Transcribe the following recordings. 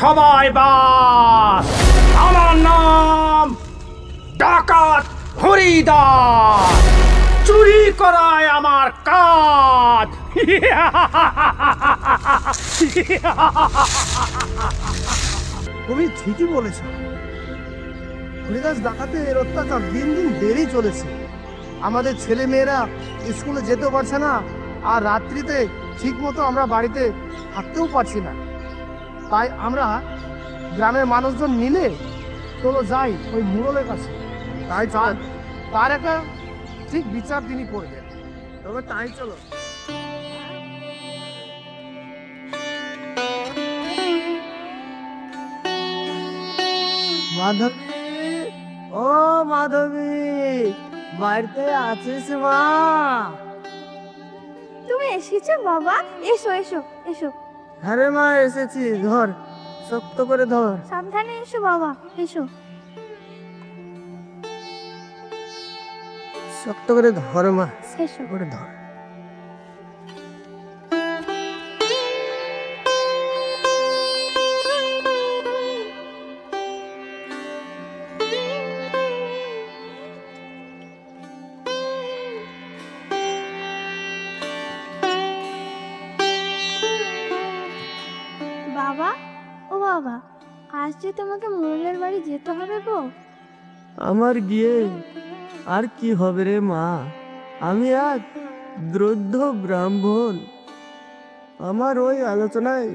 সবাই বাস। আমার নাম ডাকাত হরিদাস। চুরি করায় আমার কাজ। তুমি ঠিকই বলেছ, হরিদাস ডাকাতের অত্যাচার দিন দিন বেড়েই চলেছে। আমাদের ছেলে মেয়েরা স্কুলে যেতেও পারছে না, আর রাত্রিতে ঠিক মতো আমরা বাড়িতে থাকতেও পারছি না। তাই আমরা গ্রামের মানুষজন মিলে চলো যাই ওই মুরলের কাছে, তাই তার একটা ঠিক বিচার তিনি করবেন। তবে তাই চলো। মাধবী, ও মাধবী, বাড়িতে আছিস মা? তুমি এসেছো বাবা? এসো এসো এসো। হ্যাঁ রে মা, এসেছি। ধর, শক্ত করে ধর। সাবধানে এসো বাবা, এসো। শক্ত করে ধর মা, এসো। শক্ত করে ধর। বাবা, ও বাবা, আজ যে তোমাকে মুরলের বাড়ি যেতে হবে গো। আমার গিয়ে আর কি হবে রে মা? আমি এক দ্রুদ্ধ ব্রাহ্মণ, আমার ওই আলোচনায়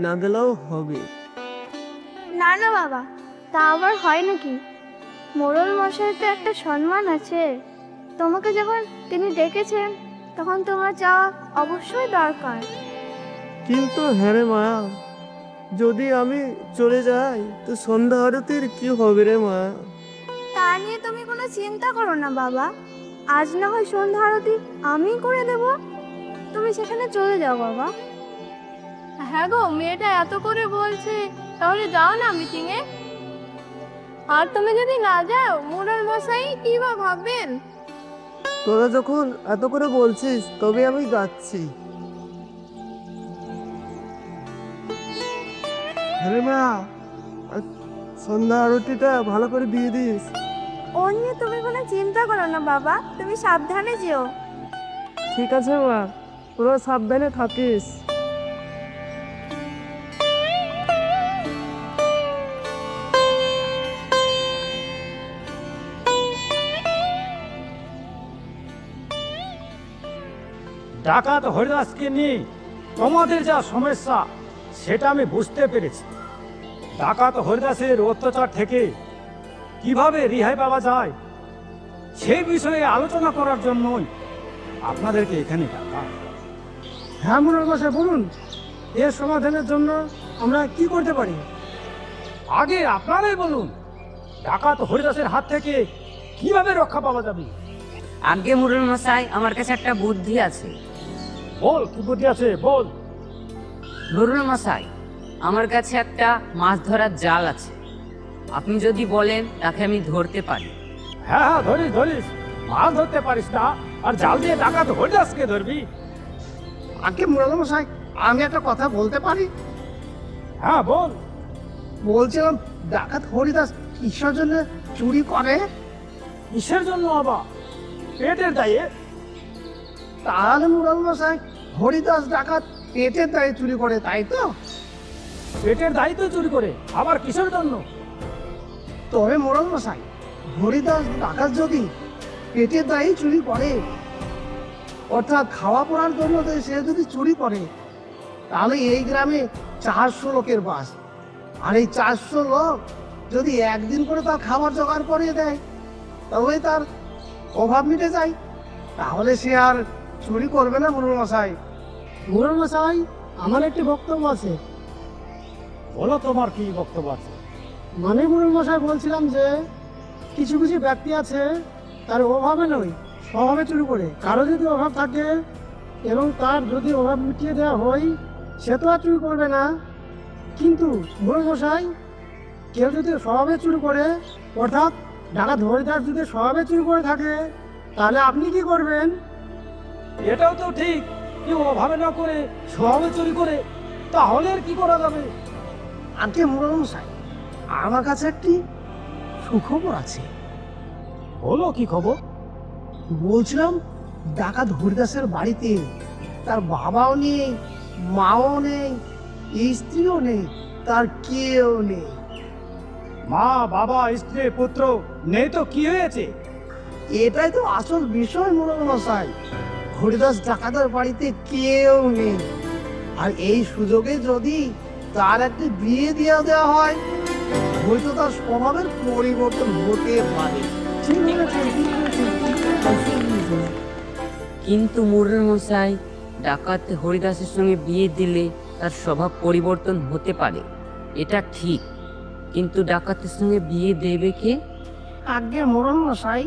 না গেলেও হবে। না না বাবা, তা আবার হয় নাকি? মোড়ল মশাই তো একটা সম্মান আছে। তোমাকে যখন তিনি ডেকেছেন তখন তোমার যাওয়া অবশ্যই দরকার। কিন্তু হ্যাঁ রে মা, যদি আমি চলে যাই তো সন্ধ্যা আরতির কি হবে রে মা? তা নিয়ে তুমি কোনো চিন্তা করো না বাবা, আজ না হয় সন্ধ্যা আরতি আমি করে দেব, তুমি সেখানে চলে যাও বাবা। হ্যাঁ গো, মেয়েটা এত করে বলছে, তাহলে যাও না মিটিংয়ে। আর তুমি যদি না যাও, মোড়ল মশাই কি বা ভাববেন? তোরা যখন এত করে বলছিস তবে আমি যাচ্ছি। হ্যাঁ মা, সন্ধ্যা আরতিটা ভালো করে দিয়ে দিস। ও নিয়ে তুমি কোনো চিন্তা করো না বাবা, তুমি সাবধানে যেও। ঠিক আছে মা, তোরা সাবধানে থাকিস। ডাকাত হরিদাসকে নিয়ে তোমাদের যা সমস্যা সেটা আমি বুঝতে পেরেছি। ডাকাত হরিদাসের অত্যাচার থেকে কিভাবে রেহাই পাওয়া যায় সেই বিষয়ে আলোচনা করার জন্যই আপনাদেরকে এখানে ডাকা। হ্যাঁ মুরল মশাই, বলুন, এর সমাধানের জন্য আমরা কি করতে পারি? আগে আপনারাই বলুন, ডাকাত হরিদাসের হাত থেকে কিভাবে রক্ষা পাওয়া যাবে? আগে মুরল মশাই, আমার কাছে একটা বুদ্ধি আছে। বল, কি বুদ্ধি আছে বল। মুরল মশাই, আমার কাছে একটা মাছ ধরার জাল আছে, আপনি যদি বলেন তাকে আমি ধরতে পারি। হ্যাঁ হ্যাঁ, ধরিস ধরিস। মাছ ধরতে পারিস না আর জাল দিয়ে ডাকাত হরিদাসকে ধরবি? আগে মুরল মশাই, আমি একটা কথা বলতে পারি? হ্যাঁ বল। বলছিলাম, ডাকাত হরিদাস কিসের জন্য চুরি করে? কিসের জন্য আবার? পেটের দায়ে। তাহলে মুরল মশাই, হরিদাস ডাকাত পেটের দায়ে চুরি করে, তাই তো? পেটের দায়িত্ব চুরি করে, আবার কিসের জন্য? তবে মুরল মশাই, হরিদাস ডাকাত যদি পেটের দায়ে চুরি করে, অর্থাৎ খাওয়া পড়ার জন্য সে যদি চুরি করে, তাহলে এই গ্রামে 400 লোকের বাস। আর এই 400 লোক যদি একদিন করে তার খাবার জোগাড় করিয়ে দেয়, তবে তার অভাব মিটে যায়। তাহলে সে আর চুরি করবে না। মুরল মশাই, মুরল মশাই, আমার একটি বক্তব্য আছে। বলো, তোমার কি বক্তব্য আছে? মানে মুরল মশাই, বলছিলাম যে কিছু কিছু ব্যক্তি আছে তার অভাবে নয়, স্বভাবে চুরি করে। কারো যদি অভাব থাকে এবং তার যদি অভাব মিটিয়ে দেওয়া হয়, সে তো আর চুরি করবে না। কিন্তু মুরল মশাই, কেউ যদি স্বভাবে চুরি করে, অর্থাৎ ডাকাত হরিদাস যদি স্বভাবে চুরি করে থাকে, তাহলে আপনি কি করবেন? এটাও তো ঠিক, কেউ অভাবে না করে স্বভাবে চুরি করে, তাহলে আর কি করা যাবে? আগে মোড়ল মশাই, আমার কাছে একটি সুখবর আছে। বলো কি খবর? বলছিলাম, ডাকাত হরিদাসের বাড়িতে তার বাবাও নেই, মাও নেই, স্ত্রীও নেই, তার কেউ নেই। মা, বাবা, স্ত্রী, পুত্র নেই তো কি হয়েছে? এটাই তো আসল বিষয় মোড়ল মশাই। হরিদাস ডাকাতের বাড়িতে কেউ নেই, আর এই সুযোগে যদি তার একটি বিয়ে দিয়ে দেওয়া হয়, হয়তো তার স্বভাবের পরিবর্তন হতে পারে। ঠিক বলেছেন, ঠিক বলেছেন, ঠিক বলেছেন। কিন্তু মোড়ল মশাই, ডাকাত হরিদাসের সঙ্গে বিয়ে দিলে তার স্বভাব পরিবর্তন হতে পারে, এটা ঠিক, কিন্তু ডাকাতের সঙ্গে বিয়ে দেবে কে? আগে মোড়ল মশাই,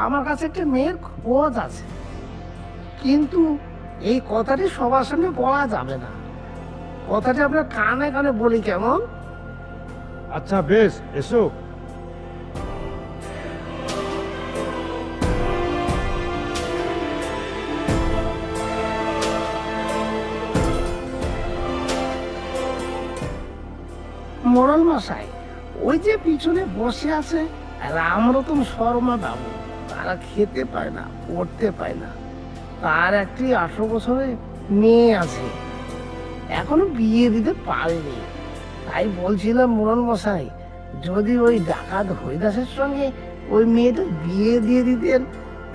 আমার কাছে একটা মেয়ের খোঁজ আছে, কিন্তু এই কথাটি সবার সামনে বলা যাবে না। কথাটি আপনার কানে কানে বলি কেমন? আচ্ছা বেশ, এসো। মোড়ল মশাই, ওই যে পিছনে বসে আছে রামরতন শর্মা বাবু, তারা খেতে পায় না, পড়তে পায় না, তার একটি 18 বছরের মেয়ে আছে, এখনো বিয়ে দিতে পারেনি। তাই বলছিলাম মোড়ল মশাই, যদি ওই ডাকাত হরিদাসের সঙ্গে ওই মেয়েটা বিয়ে দিয়ে দিতেন,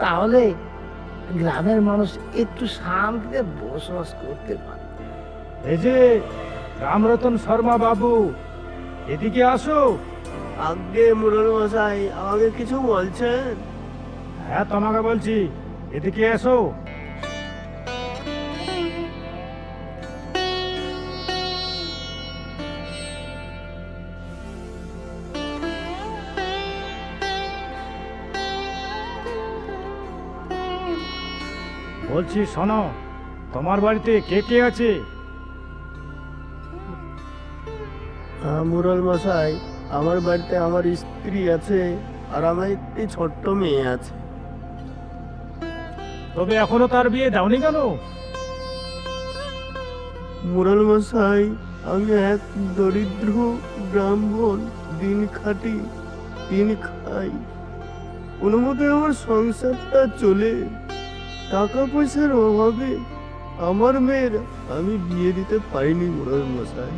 তাহলে গ্রামের মানুষ একটু শান্তিতে বসবাস করতে পারে। এই যে রামরতন শর্মা বাবু, এদিকে আসো। আগে মোড়ল মশাই, আমাকে কিছু বলছেন? হ্যাঁ, তোমাকে বলছি, এদিকে এসো। বলছি শোনো, তোমার বাড়িতে কে কে আছে? মোড়ল মশাই, আমার বাড়িতে আমার স্ত্রী আছে, আর আমার একটি ছোট্ট মেয়ে আছে। তবে এখনো তার বিয়ে দাওনি কেন? মোড়ল মশাই, আমি এক দরিদ্র ব্রাহ্মণ, দিন খাটি দিন খাই, কোনো মতে আমার সংসারটা চলে। টাকা পয়সার অভাবে আমার মেয়ের আমি বিয়ে দিতে পারিনি মোড়ল মশাই।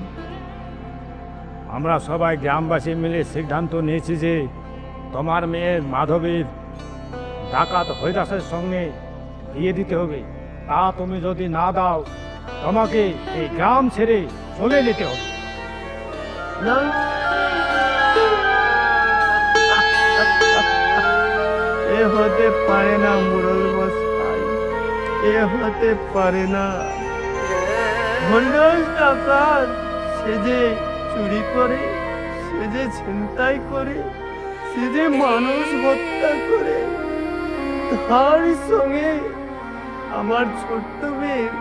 আমরা সবাই গ্রামবাসী মিলে সিদ্ধান্ত নিয়েছি যে তোমার মেয়ের মাধবীর ডাকাত হরিদাসের সঙ্গে বিয়ে দিতে হবে। তা তুমি যদি না দাও, তোমাকে এই গ্রাম ছেড়ে চলে যেতে হবে। না, এ হতে পারে না মোড়ল মশাই, এ হতে পারে না। হরিদাস ডাকাত, সে যে চুরি করে, সে যে ছিনতাই করে, সে যে মানুষ হত্যা করে, তার সঙ্গে আমার ছোট্ট মেয়ের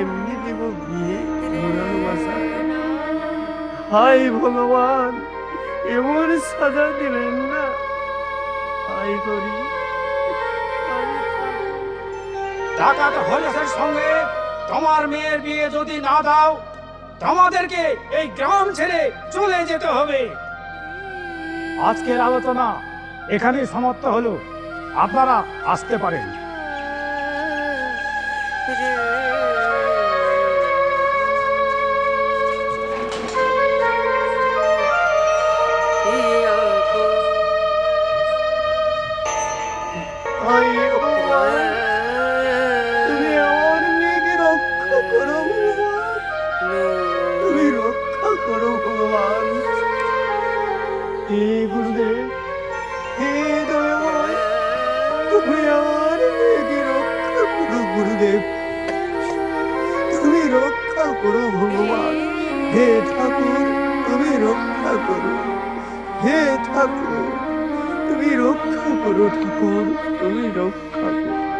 এমনি দেব বিয়ে মোড়ল মশাই? হাই ভগবান, এমন সাজা দিলেন না। হাই করি, ডাকাত হরিদাসের সঙ্গে তোমার মেয়ের বিয়ে যদি না দাও, তোমাদেরকে এই গ্রাম ছেড়ে চলে যেতে হবে। আজকের আলোচনা এখানেই সমাপ্ত হলো, আপনারা আসতে পারেন। হাই ভগবান, তুমি আমার মেয়েকে রক্ষা করো ভগবান, তুমি রক্ষা করো ভগবান। হে গুরুদেব, হে দয়াময়, তুমি আমার মেয়েকে রক্ষা করো গুরুদেব, তুমি রক্ষা করো ভগবান। হে ঠাকুর, তুমি রক্ষা করো। হে ঠাকুর, তুমি রক্ষা করো ঠাকুর, তুমি রক্ষা করো।